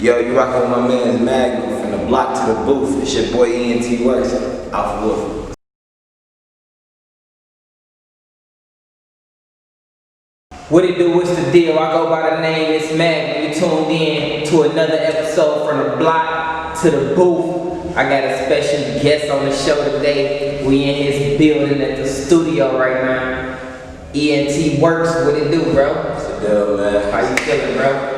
Yo, you rockin' with my man's Magnum from the block to the booth. It's your boy ENT Works, Alpha Wolf. What it do, what's the deal? I go by the name, it's Magnum. You tuned in to another episode from the block to the booth. I got a special guest on the show today. We in his building at the studio right now. ENT Works, what it do, bro? What's the deal, man? How you feeling, bro?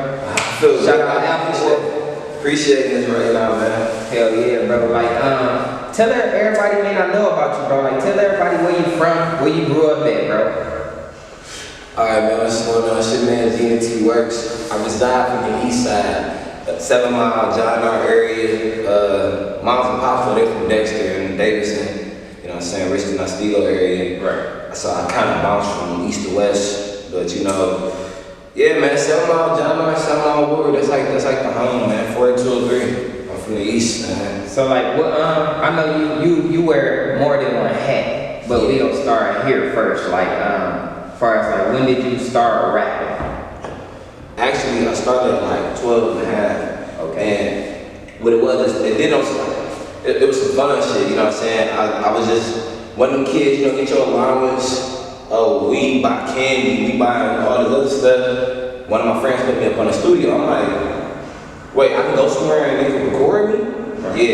Shout out Alpha Wolf. Appreciating this right now, man. Hell yeah, bro. Like, tell everybody may not know about you, bro. Like, tell everybody where you from, where you grew up at, bro. Alright, man, what's going on? It's your man's ENT Works. I reside from the east side, 7 Mile, John R area. Moms and pops, they're from Dexter and Davidson. You know what I'm saying? Richmond, Oswego area. Right. So I kind of bounced from east to west, but you know. Yeah, man, 7 Mile, John R, 7 Mile Wood, that's like the home, man, 4203. I'm from the east, man. So like, what? I know you wear more than one hat, but we gonna start here first. Like, far as like, when did you start rapping? Actually, I started at like 12 and a half. Okay. And what it was, it was some fun shit, you know what I'm saying? I was just one of them kids, you know, get your allowance. Oh, we buy candy, we buy all this other stuff. One of my friends put me up on the studio. I'm like, wait, I can go somewhere and they can record me? Right. Yeah.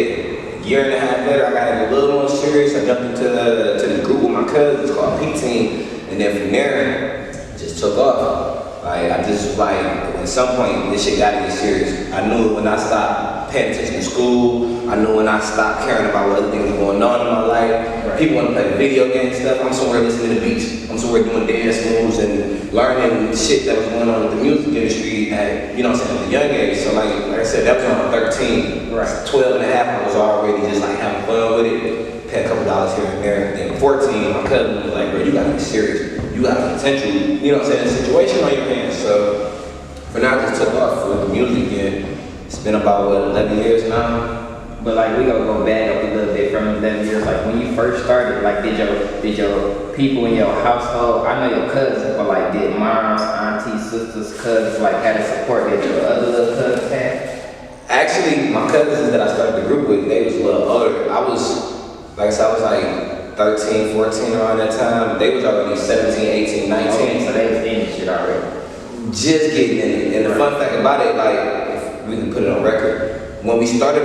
A year and a half later, I got a little more serious. I jumped into the group with my cousins called pt1, and then from there, it just took off. Like, I just was like, at some point, this shit gotta get serious. I knew when I stopped paying attention to school. I knew when I stopped caring about what other things were going on in my life. Right. People want to play video game stuff. I'm somewhere listening to beats. I'm somewhere doing dance moves and learning shit that was going on with the music industry at, you know what I'm saying, at a young age. So like I said, that was when I was 13. Right. 12 and a half, I was already just like having fun with it. Pay a couple dollars here and there. Then 14, my cousin was like, bro, you gotta be serious. You got potential, you know what I'm saying, situation on your hands. So for now, I just took off with the music and it's been about, what, 11 years now? But like, we gonna go back up a little bit from 11 years. Like, when you first started, like, did your people in your household, I know your cousins, but like, did moms, aunties, sisters, cousins, like, had a support that your other little cousins had? Actually, my cousins that I started the group with, they was a little older. I was, like I said, I was like 13, 14 around that time. They was already 17, 18, 19. Okay, so they was in shit already. Just getting in it. And the fun fact about it, like, if we can put it on record, when we started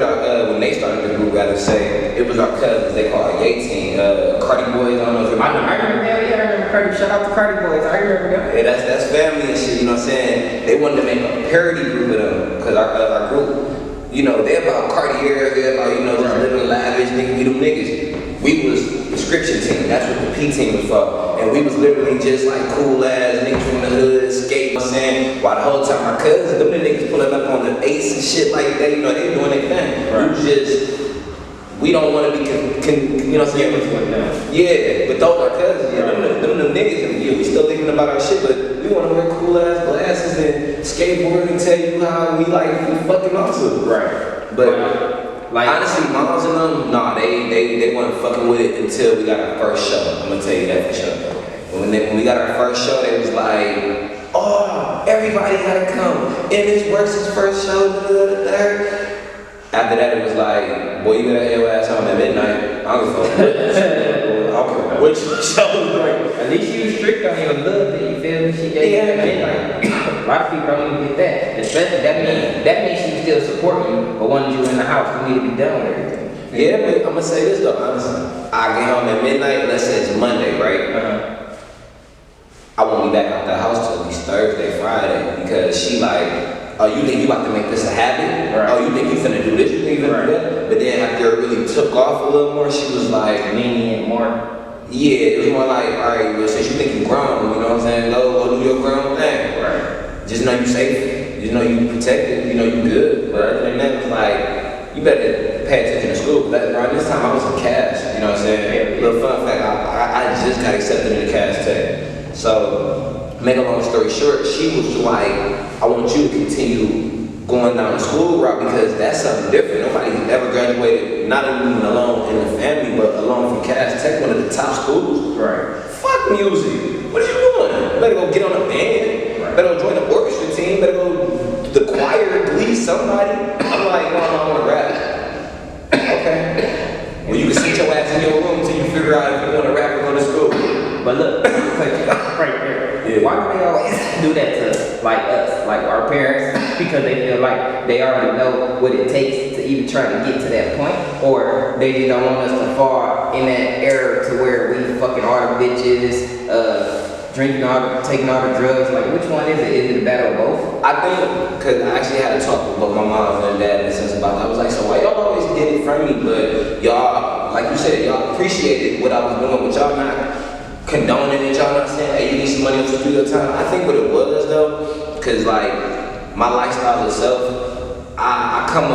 when they started the group, rather say, it was our cousins. They called our Yay team, Cardi Boys. I don't know if you remember. I remember that. Yeah, I remember Cardi. Shout out to Cardi Boys. I remember that. Yeah, that's family and shit. You know what I'm saying? They wanted to make a parody group with them because our group, you know, they about Cartier, they about, you know, just living lavish, niggas, we them niggas. We was description team. That's what the P team was for. And we was literally just like cool ass niggas from the hood, skate, you know what I'm saying? While the whole time our cousins, them niggas pulling up on the Ace and shit like that, you know, they doing their thing. Right. We don't want to be, you know what I'm saying? Yeah, but those are cousins, yeah, them niggas, and yeah, we still thinking about our shit, but we want to wear cool ass glasses and skateboard and tell you how we like, we fucking awesome. Right. But like, honestly, moms and them, nah, they weren't fucking with it until we got our first show. I'm gonna tell you that for sure. When we got our first show, they was like, oh, everybody gotta come. And this works his first show, After that, it was like, boy, you better have your ass home at midnight. I don't give a fuck what show. At least you was strict on your love that, you feel me? She gave you that midnight. A lot of people don't even get that. Especially, that means she still support you, but once you in the house, you need to be done with everything. Yeah, but I'm gonna say this though, honestly. I get home at midnight, let's say it's Monday, right? I won't be back out the house till at least Thursday, Friday, because she like, oh, you think you about to make this a habit? Right. Oh, you think you finna do this? You think you finna do that? But then after it really took off a little more, she was like, lenient more. Yeah, it was more like, all right, well, since you think you're grown, you know what I'm saying? Go do your grown thing. Right. Just know you safe. Just know you protected. You know you good. But other than that, it's like, you better pay attention to school. But around this time, I was in CAS. You know what I'm saying? Yeah. Little fun fact, I just got accepted in the CAS tech. So, make a long story short, she was like, I want you to continue going down the school route because that's something different. Nobody's ever graduated, not even alone in the family, but alone from CAS Tech, one of the top schools. Right. Fuck music. What are you doing? You better go get on a band. Right. Better go join the orchestra team. Better go the choir, glee, somebody. I'm like, no, I want to rap. Okay. Well, you can sit your ass in your room until you figure out if you want to rap or go to school. But look, cut you off right there. Yeah. Why do they always do that to us, like our parents? Because they feel like they already know what it takes to even try to get to that point, or they just don't want us to fall in that era to where we fucking all the bitches, taking all the drugs. Like, which one is it? Is it a battle of both? I think, because I actually had a talk with both my mom and dad in a sense about that. I was like, so why y'all always did it from me, but y'all, like you said, y'all appreciated what I was doing, but y'all not condoning it, y'all not saying, hey, you need some money on some studio time. I think what it was though, because like my lifestyle itself, I come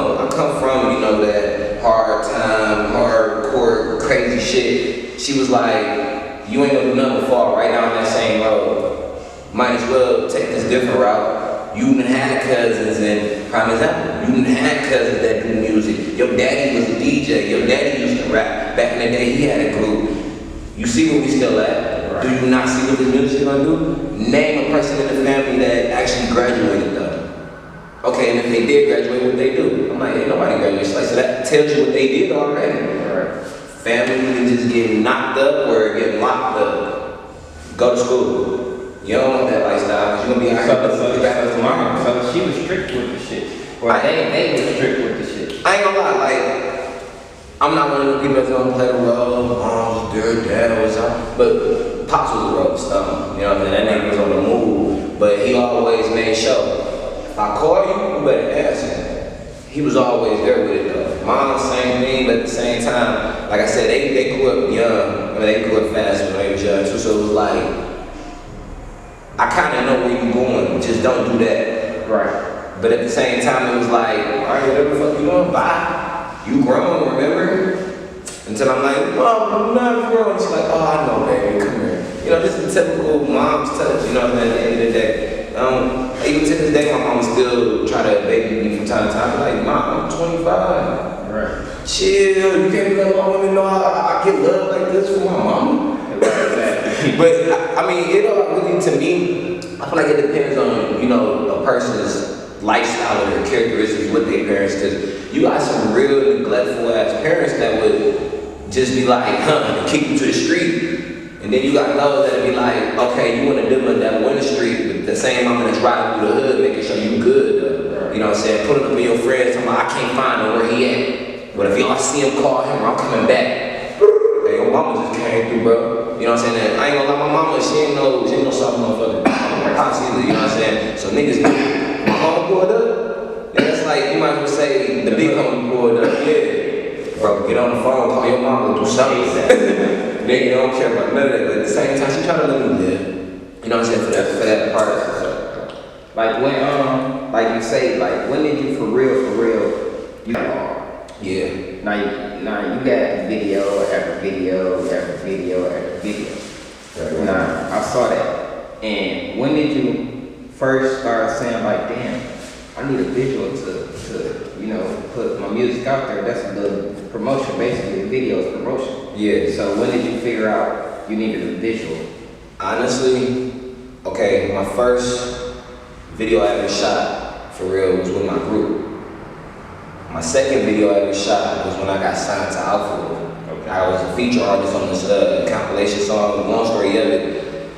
from, you know, that hard time, hardcore, crazy shit. She was like, you ain't gonna do nothing but fall right down that same road. Might as well take this different route. You done had cousins, and prime example, you done had cousins that do music. Your daddy was a DJ, your daddy used to rap. Back in the day, he had a group. You see where we still at? Right. Do you not see what this music gonna do? Name a person in the family that actually graduated though. Okay, and if they did graduate, what they do? I'm like, ain't nobody graduated. Like, so that tells you what they did already. Right. Family can just get knocked up or get locked up. Go to school. You don't want that lifestyle because you're gonna be out here. So she was strict with the shit. Or they were strict with the shit. I ain't gonna lie, like, I'm not one of the people that's gonna play the role. Mom was there, dad was out. But Pops was a rope star. You know what I mean? That nigga was on the move. But he always made sure. If I call you, you better answer. He was always there with it though. Mom, same thing, but at the same time, like I said, they grew up young. I mean, they grew up fast when they was young too. So it was like, I kind of know where you going. Just don't do that. Right. But at the same time, it was like, all right, whatever the fuck you doing, bye. You grown, remember? Until I'm like, Mom, I'm not grown. She's like, oh, I know, baby, come here. You know, this is a typical mom's touch, you know what I mean, at the end of the day. Even to this day, my mom still try to baby me from time to time. Like, Mom, I'm 25. Right. Chill, you can't let my women know I get love like this from my mama. But, I mean, it all really, to me, I feel like it depends on, you know, a person's lifestyle or their characteristics with their parents, because you got some real neglectful ass parents that would just be like, kick you to the street. And then you got those that be like, okay, you want to deal with that one street, but the same mama that's riding through the hood, making sure you good though. You know what I'm saying? Putting up with your friends, talking about, I can't find him where he at. But if y'all see him, call him, or I'm coming back. Hey, your mama just came through, bro. You know what I'm saying? I ain't gonna lie, my mama, she ain't no soft motherfucker. Pops either, you know what I'm saying? So niggas, my home pulled up. That's like, you might as well say, the big homie pulled up. Yeah. Bro, get on the phone, call your mama, do something. Nigga don't care about none of that, but at the same time, she trying to let me live. You know what I'm saying? For that part of it. Like when, like you say, like when did you for real, you yeah. Now you got video after video after video after video. Right. Now I saw that. And when did you first start saying like, damn, I need a visual to you know, put my music out there? That's the promotion, basically. The video is promotion. Yeah. So when did you figure out you needed a visual? Honestly, okay, my first video I ever shot for real was with my group. My second video I ever shot was when I got signed to Outfield. Okay. I was a feature artist on this compilation song. Long story of it,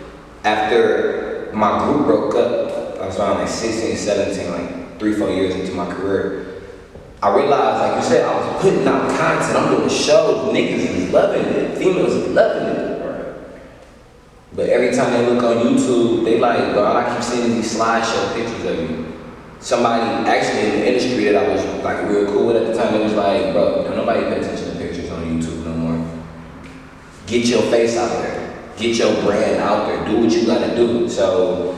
after my group broke up, I was around like 16, 17, like 3-4 years into my career. I realized, like you said, I was putting out content, I'm doing shows, niggas is loving it, females is loving it. Right. But every time they look on YouTube, they like, bro, I keep seeing these slideshow pictures of you. Somebody actually in the industry that I was like real cool with at the time, it was like, bro, don't nobody pay attention to pictures on YouTube no more. Get your face out there. Get your brand out there. Do what you gotta do. So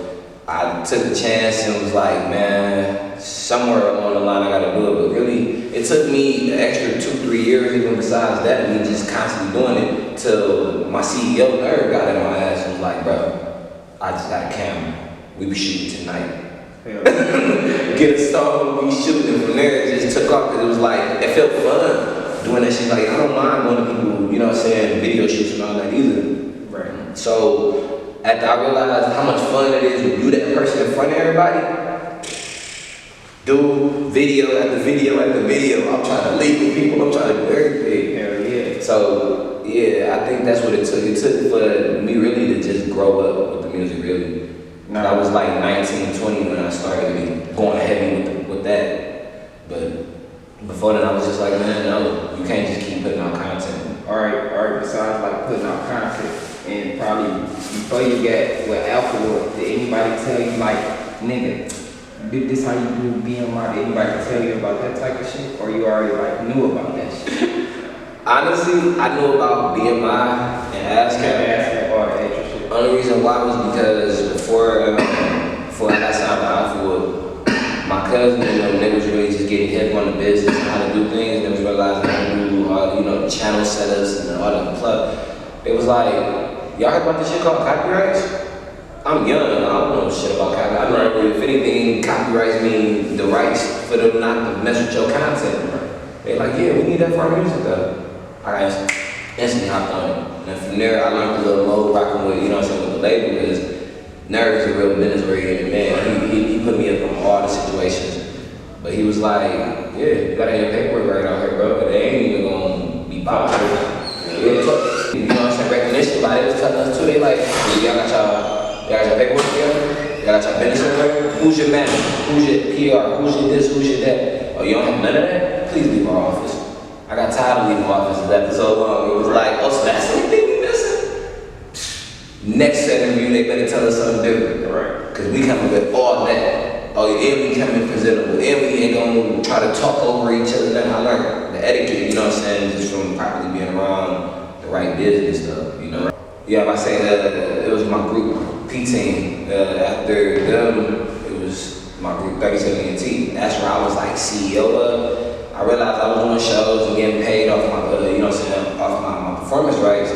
I took the chance and was like, man, somewhere along the line I gotta do it. But really, it took me an extra 2-3 years, even besides that, and me just constantly doing it, till my CEO nerd got in my ass and was like, bro, I just got a camera. We be shooting tonight. Get a song, we shooting. And from there, it just took off, because it was like, it felt fun doing that shit. Like, I don't mind going to people, you know what I'm saying, video shoots and all that either. Right. So, after I realized how much fun it is when you that person in front of everybody, do video after video after video. I'm trying to link with people. I'm trying to do everything. Hell yeah. So yeah, I think that's what it took. It took for me really to just grow up with the music really. I was like 19, 20 when I started really going heavy with that. But before then I was just like, man, no, you can't just keep putting out content. All right. Besides like putting out content, and probably before you get with Alpha, did anybody tell you like, nigga, this how you do BMI? Did anybody tell you about that type of shit, or you already like knew about that shit? Honestly, I knew about BMI and ASCAP. All the extra shit. Only reason why was because before I got signed to Alpha, my cousin and them, they was really just getting hip on the business and how to do things. They was realizing how to do all, channel setups and all that plug. It was like, y'all heard about this shit called copyrights? I'm young, I don't know shit about copyright. I don't know if anything, copyrights mean the rights for them not to mess with your content. They like, yeah, we need that for our music though. I instantly hopped on it. And from there, I learned a little more rocking with, with the label, because Nerve is a real ministry man. He put me up on all the situations. But he was like, yeah, you gotta have paperwork right out here, bro. But they ain't even gonna be bothered. Recognition, like, they was telling us too, they like, y'all got your paperwork together? Y'all got your business together? Who's your manager? Who's your PR? Who's your this? Who's your that? Oh, you don't have none of that? Please leave our office. I got tired of leaving my office after so long. It was like, oh, so that's the thing we missing? Next interview, they better tell us something different. Right. Because we coming with all that. Oh, yeah, and we coming presentable. And we ain't gonna try to talk over each other. Then I learned the etiquette, you know what I'm saying? Just from properly being around the right business stuff, Yeah, if I say that, it was my group, P-Team. After them, it was my group 37NT. That's where I was like CEO of. I realized I was doing shows and getting paid off my, off my performance rights.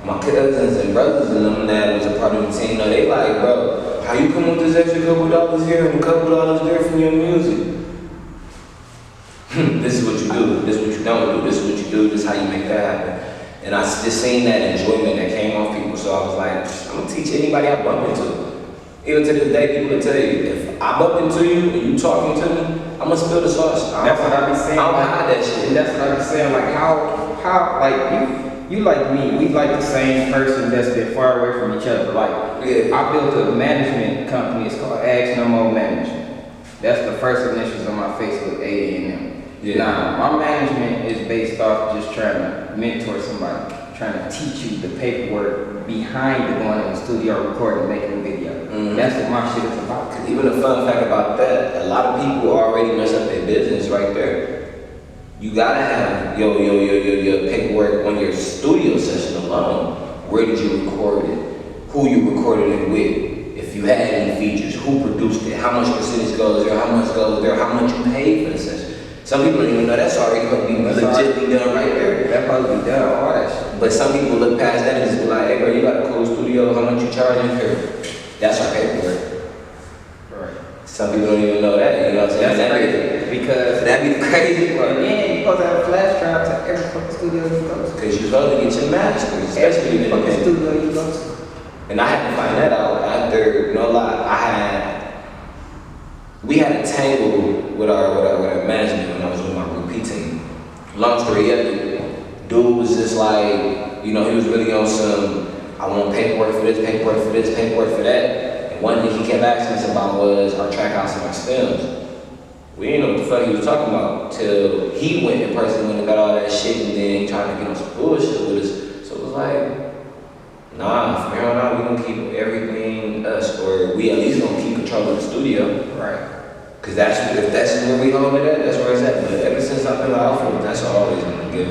My cousins and brothers and them that was a part of the team, they like, bro, how you come with this extra couple dollars here and a couple dollars there from your music? This is what you do, this is what you don't do, this is what you do, this is how you make that happen. And I just seen that enjoyment that came off people, so I was like, I'm gonna teach anybody I bump into. Even to this day, people will tell you, if I bump into you and you talking to me, I'm gonna spill the sauce. That's what I be saying. I don't hide that shit. And that's what I be saying, like how like you like me, we like the same person that's been far away from each other. Like, yeah. I built a management company, it's called Ask No More Management. That's the first initials on my Facebook, A&M. Yeah. Now, my management is based off just trying to mentor somebody, trying to teach you the paperwork behind the going in the studio, recording, making a video. Mm-hmm. That's what my shit is about. Even a fun fact about that, a lot of people already mess up their business right there. You gotta have your paperwork on your studio session alone. Where did you record it? Who you recorded it with? If you had any features, who produced it? How much percentage goes there? How much goes there? How much you paid for the session? Some people don't even know that's already gonna be legitimately done right there. That probably be done, all that shit. But some people look past that and just be like, hey bro, you got a cool studio, how much you charging for? That's our paperwork. Right. Some people don't even know that, you know what I'm saying? That's crazy. Because that'd be the crazy part. And then you're supposed to have a flash drive to every fucking studio you go to. Because you're supposed to get your masters, especially every fucking studio you go to. And I had to find that out after, no lie, we had a tangle with our management when I was with my group P-Team. Long story dude was just like, he was really on some, I want paperwork for this, paperwork for this, paperwork for that. And one thing he kept asking us about was our track outs and our stems. We didn't know what the fuck he was talking about till he went in person and got all that shit, and then he tried to get on some bullshit with us. So it was like, nah, from here on out, we gonna keep everything us, or we at least gonna keep control of the studio. Right. Cause if that's where we hold it at, that's where it's at. But ever since I've been out for it, that's always been good.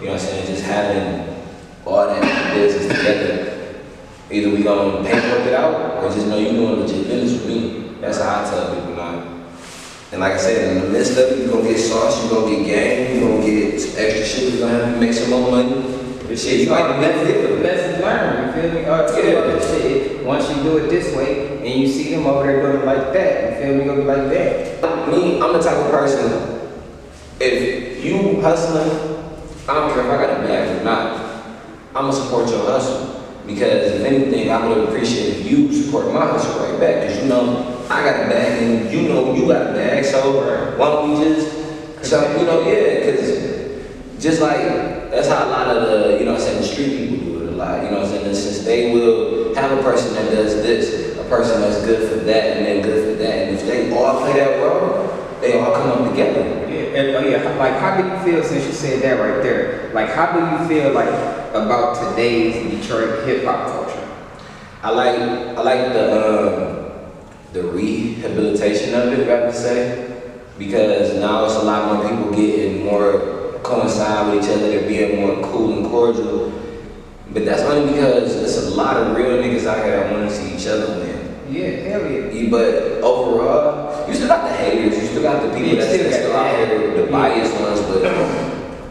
You know what I'm saying? Just having all that business together. Either we gonna paperwork it out, or just know you doing legit business with me. That's how I tell people now. And like I said, in the midst of it, you're gonna get sauce, you're gonna get game, you're gonna get some extra shit, you're gonna have to make some more money. Shit, you might be lessons learned, you feel me? Shit. Once you do it this way, and you see them over there doing it like that, you feel me? Gonna be like that. Me, I'm the type of person, if you hustling, I don't care if I got a bag or not, I'm gonna support your hustle. Because if anything, I would appreciate if you support my hustle right back. Because I got a bag and you know you got a bag, so why don't we just, so, you know, yeah, because just like, that's how a lot of the, you know what I'm saying, the street people do it a lot, you know what I'm saying, since they will have a person that does this, a person that's good for that, and then good for that, and if they all play that role, they all come up together. Yeah, and, like how do you feel since you said that right there? Like how do you feel like about today's Detroit hip hop culture? I like the rehabilitation of it, I would say, because now it's a lot more people getting more coincide with each other, they're being more cool and cordial. But that's only because there's a lot of real niggas out here that want to see each other win. Yeah, hell yeah. But overall, you still got the haters, you still got the people that still out here, the biased ones, but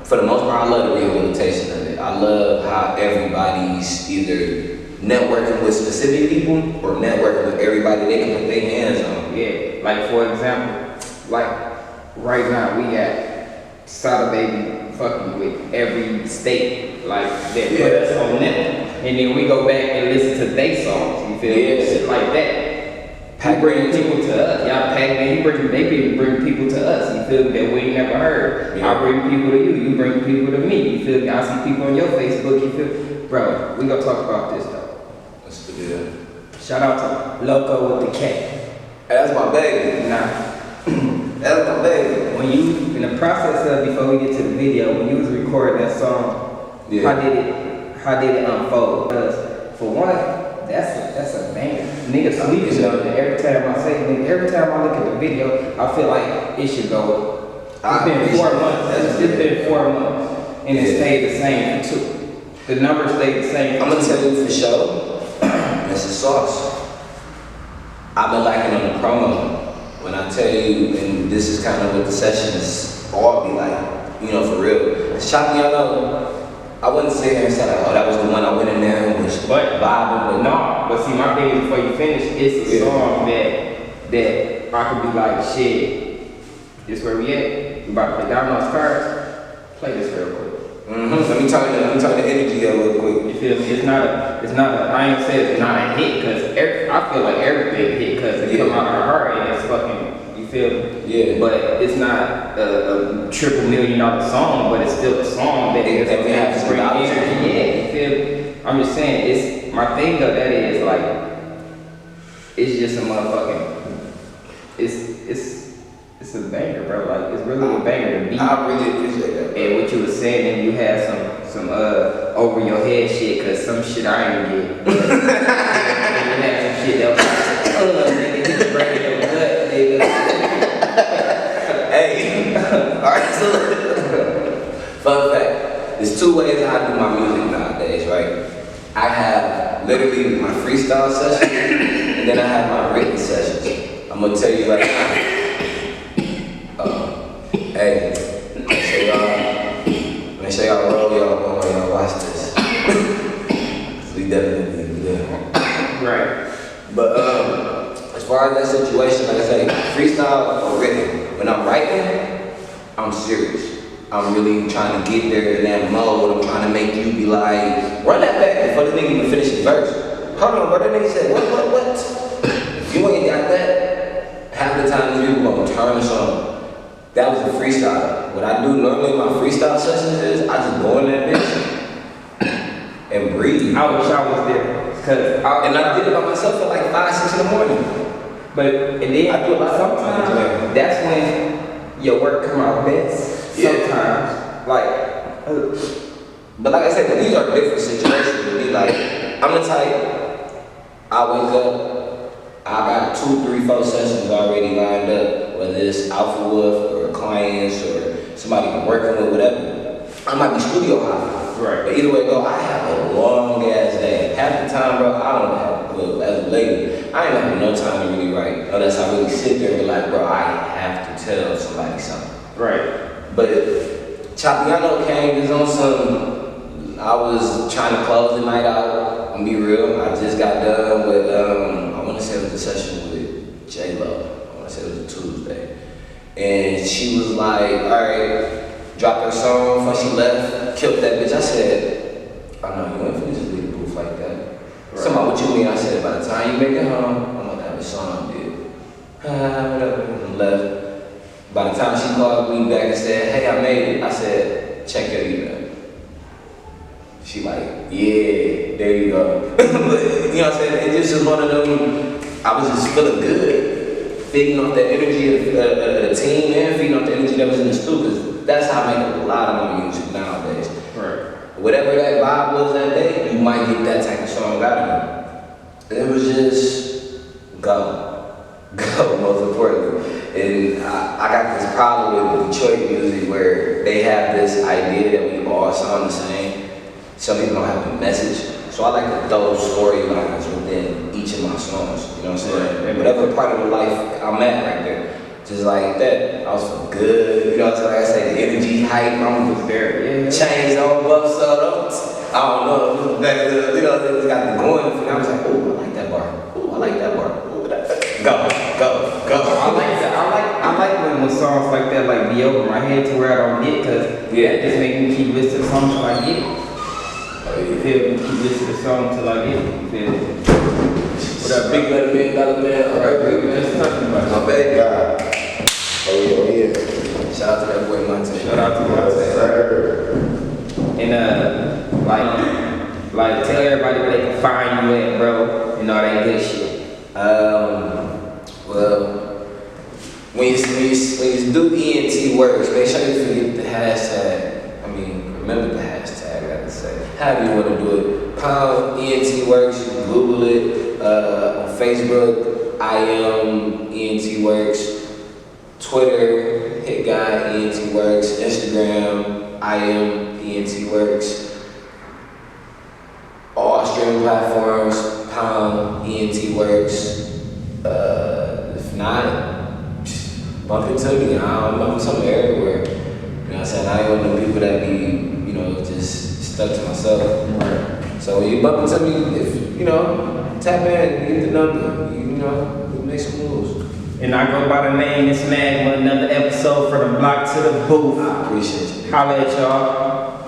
for the most part, I love the rehabilitation of it. I love how everybody's either networking with specific people or networking with everybody they can put their hands on. Yeah, like for example, like right now we got Sada Baby fucking with every state, like that put us on them. And then we go back and listen to their songs, you feel me? Shit like that. You bring people to us. Y'all Pac-Man, they bring people to us, you feel me, that we ain't never heard. Yeah. I bring people to you, you bring people to me, you feel me? I see people on your Facebook, you feel me? Bro, we gonna talk about this though. That's the deal. Shout out to Loco with the K. That's my baby. Nah. That's my baby. When you, in the process of, before we get to the video, when you was recording that song, how did it unfold? Because for one, that's a banger. Niggas sleeping on it. Every time I say nigga, every time I look at the video, I feel like it should go. It's been 4 months. It's been 4 months. And it stayed the same for 2. The numbers stayed the same. I'm gonna tell you for sure, this is sauce. I've been liking on the promo. When I tell you, and this is kind of what the sessions all be like, you know, for real. Shock y'all know. I wouldn't sit here and say like, oh, that was the one I went in there and was vibing, but no. But see, my thing is before you finish, it's a song that I could be like, shit, this where we at? We about to play Domino's Cards. Play this real quick. Let me turn the energy up real quick. You feel me? It's not a, I ain't saying it's not a hit, because I feel like everything hit, because it come out of her heart and it's fucking, you feel me? Yeah. But it's not a $1 million song, but it's still a song that is we have to bring energy. Yeah, you feel me? I'm just saying, it's, my thing though, that is like, it's just a motherfucking, it's a banger, bro. Like, it's really a banger to beat. I really appreciate that. And what you were saying, and you had some over your head shit, cause some shit I ain't get. And you had some shit that was like, nigga, hit the brain in your gut, nigga. Hey, alright, so fun fact. There's 2 ways I do my music nowadays, right? I have literally my freestyle sessions, and then I have my written sessions. I'm gonna tell you right now. Hey, make sure y'all roll y'all when y'all watch this. We definitely need to do that. Right. But as far as that situation, like I say, freestyle or written. When I'm writing, I'm serious. I'm really trying to get there in that mode. I'm trying to make you be like, run that back before the nigga even finish his verse. Hold on, bro, that nigga said, what? If you ain't got that, half the time these people gonna turn the song. That was a freestyle. What I do normally in my freestyle sessions is I just go in that bitch and breathe. I wish I was there. And I did it by myself at like 5, 6 in the morning. But and then I do a lot sometimes that's when your work come out best. Yeah. Sometimes. But like I said, these are different situations to me. Like, I'm the type, I wake up, I got 2, 3, 4 sessions already lined up, whether it's Alpha Wolf or clients or somebody I'm working with, whatever. I might be studio hopping. Right. But either way go, I have a long ass day. Half the time, bro, I don't have, well, as a lady, I ain't having no time to really write. Unless I really sit there and be like, bro, I have to tell somebody something. Right. But Chapiano came, is on some, I was trying to close the night out. I'm gonna be real, I just got done with, I wanna say it was a session with J-Lo. I wanna say it was a Tuesday. And she was like, all right, dropped her song before she left, killed that bitch. I said, I know, you ain't finna just leave the booth like that. Right. Somebody, what you mean? I said, by the time you make it home, I'm gonna have a song, dude. whatever, and left. By the time she called me back and said, hey, I made it, I said, check your email. She like, yeah, there you go. But, you know what I'm saying? It just was one of them, I was just feeling good, feeding off the energy of the team and feeding off the energy that was in the studio, because that's how I make a lot of money music nowadays. Right. Whatever that vibe was that day, you might get that type of song out of it. And it was just go, most importantly. And I got this problem with Detroit music where they have this idea that we all sound the same. Some people don't have a message. So I like to throw storylines within each of my songs. You know what I'm saying? And whatever part of the life I'm at right there. Just like that. I was feeling good. You know what I'm saying? Like I say, the energy, hype, I'm there. Chains on, buff, so I don't know. You know, it got me going. And I was like, oh, I like that bar. Oh, I like that bar. Go. I like that. I like when songs like that like be over my head to where I don't get, cause it just make me keep listening to songs till I get it. You feel me? Keep listening to songs till I get it. You feel me? What up, big man, $1 million man? Alright, big man, let's talk about it. My baby. Oh yeah. Shout out to that boy Monte. Shout out to Monte. And like tell everybody where they can find you at, bro, and all that good shit. Well, when you do ENT works, make sure you forget the hashtag. I mean, remember the hashtag, I gotta say. However you want to do it. Pound ENT works, you can Google it. On Facebook, I am ENT works. Twitter, hit guy ENT works. Instagram, I am ENT works. All streaming platforms, pound ENT works. If not, bump into me. I'm somewhere everywhere. You know what I'm saying? I ain't one of them people that be, just stuck to myself. Right. So when you bump into me, if tap in, get the number. We make some moves. And I go by the name It's Mag with another episode from the block to the booth. I appreciate you. Holla at y'all.